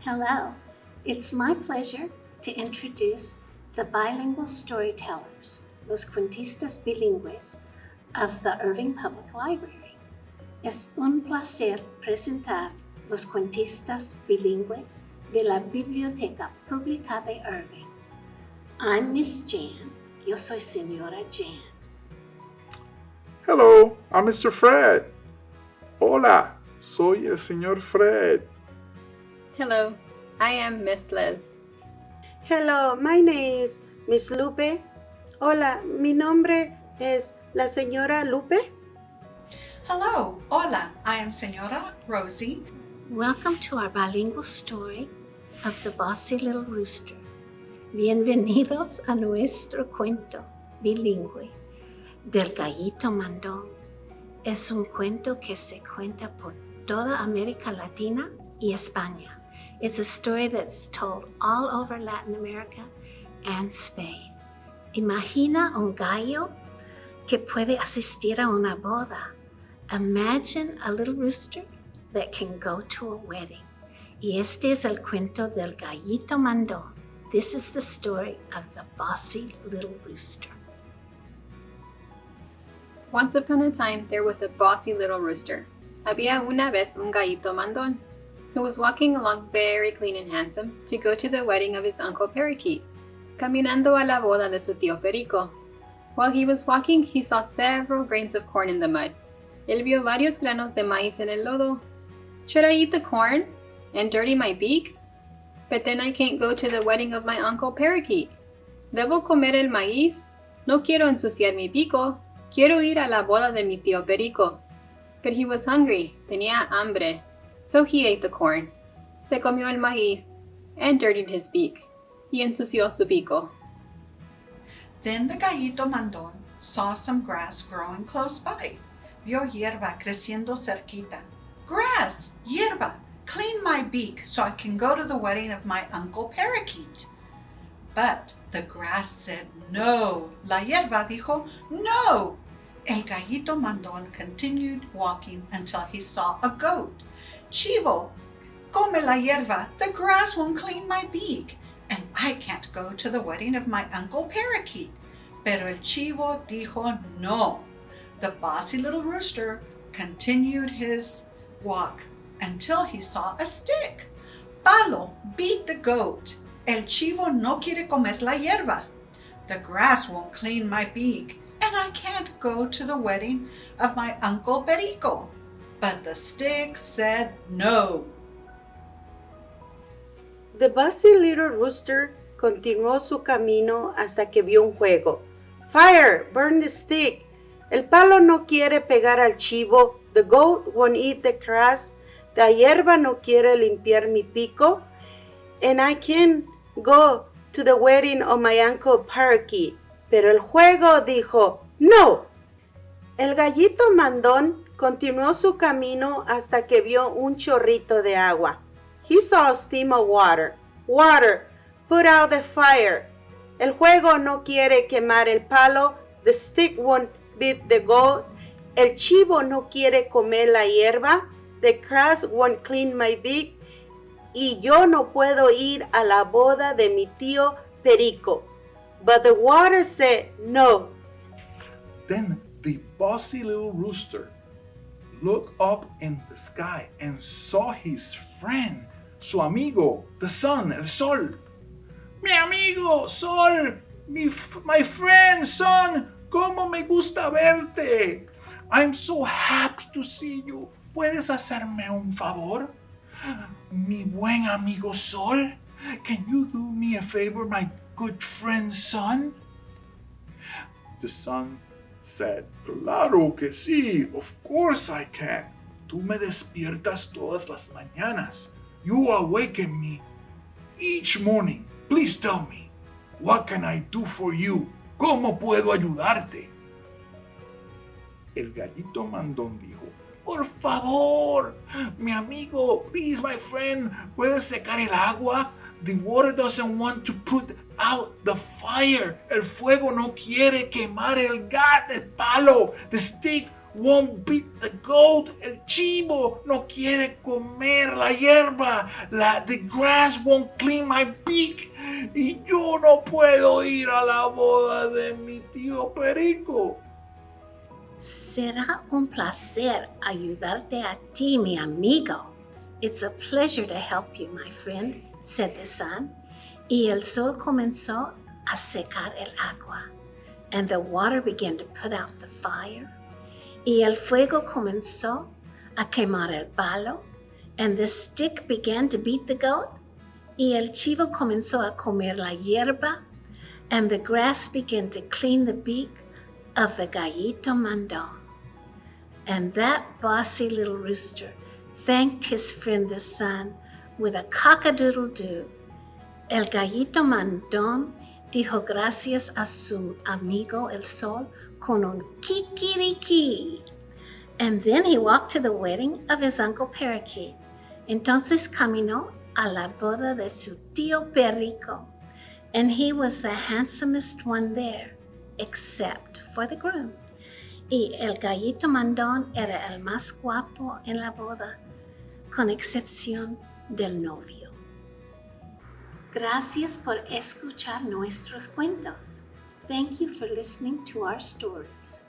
Hello, it's my pleasure to introduce the Bilingual Storytellers, los Cuentistas bilingües of the Irving Public Library. Es un placer presentar los Cuentistas bilingües de la Biblioteca Pública de Irving. I'm Miss Jan. Yo soy Señora Jan. Hello, I'm Mr. Fred. Hola, soy el señor Fred. Hello, I am Miss Liz. Hello, my name is Miss Lupe. Hola, mi nombre es la señora Lupe. Hello, hola, I am Señora Rosie. Welcome to our bilingual story of the Bossy Little Rooster. Bienvenidos a nuestro cuento bilingüe del Gallito Mandon. Es un cuento que se cuenta por toda América Latina y España. It's a story that's told all over Latin America and Spain. Imagina un gallo que puede asistir a una boda. Imagine a little rooster that can go to a wedding. Y este es el cuento del Gallito Mandon. This is the story of the Bossy Little Rooster. Once upon a time, there was a bossy little rooster. Había una vez un gallito mandón who was walking along very clean and handsome to go to the wedding of his uncle Parakeet, caminando a la boda de su tío Perico. While he was walking, he saw several grains of corn in the mud. Él vio varios granos de maíz en el lodo. Should I eat the corn and dirty my beak? But then I can't go to the wedding of my uncle Parakeet. ¿Debo comer el maíz? No quiero ensuciar mi pico. Quiero ir a la boda de mi tío Perico. But he was hungry. Tenía hambre. So he ate the corn. Se comió el maíz and dirtied his beak. Y ensució su pico. Then the Gallito Mandon saw some grass growing close by. Vio hierba creciendo cerquita. Grass, hierba, clean my beak so I can go to the wedding of my uncle Parakeet. But the grass said no. La hierba dijo no. El Gallito Mandon continued walking until he saw a goat. Chivo, come la hierba. The grass won't clean my beak, and I can't go to the wedding of my uncle Parakeet. Pero el chivo dijo no. The bossy little rooster continued his walk until he saw a stick. Palo, beat the goat. El chivo no quiere comer la hierba. The grass won't clean my beak, and I can't go to the wedding of my uncle Perico. But the stick said no. The bossy little rooster continuó su camino hasta que vio un juego. Fire, burn the stick. El palo no quiere pegar al chivo. The goat won't eat the grass. La hierba no quiere limpiar mi pico. And I can go to the wedding of my uncle Parakeet. Pero el juego dijo, no. El gallito mandón continuó su camino hasta que vio un chorrito de agua. He saw a stream of water. Water, put out the fire. El juego no quiere quemar el palo. The stick won't beat the goat. El chivo no quiere comer la hierba. The grass won't clean my beak. Y yo no puedo ir a la boda de mi tío Perico. But the water said no. Then the bossy little rooster looked up in the sky and saw his friend, su amigo, the sun, el sol. Mi amigo, sol, my friend, sun, cómo me gusta verte. I'm so happy to see you. ¿Puedes hacerme un favor? Mi buen amigo sol, can you do me a favor, my good friend sun? The sun said, claro que sí, of course I can. Tú me despiertas todas las mañanas. You awaken me each morning. Please tell me, what can I do for you? ¿Cómo puedo ayudarte? El gallito mandón dijo, por favor, mi amigo, please my friend, ¿puedes secar el agua? The water doesn't want to put out the fire. El fuego no quiere quemar el palo. The stick won't beat the goat. El chivo no quiere comer la hierba. The grass won't clean my beak. Y yo no puedo ir a la boda de mi tío Perico. Será un placer ayudarte a ti, mi amigo. It's a pleasure to help you, my friend, said the sun. Y el sol comenzó a secar el agua, and the water began to put out the fire. Y el fuego comenzó a quemar el palo, and the stick began to beat the goat. Y el chivo comenzó a comer la hierba, and the grass began to clean the beak of the Gallito Mandon. And that bossy little rooster thanked his friend the sun with a cock-a-doodle-doo. El Gallito Mandon dijo gracias a su amigo el sol con un kikiriki. And then he walked to the wedding of his Uncle Parakeet. Entonces caminó a la boda de su tío Perico. And he was the handsomest one there, except for the groom. Y el Gallito Mandon era el más guapo en la boda, con excepción del novio. Gracias por escuchar nuestros cuentos. Thank you for listening to our stories.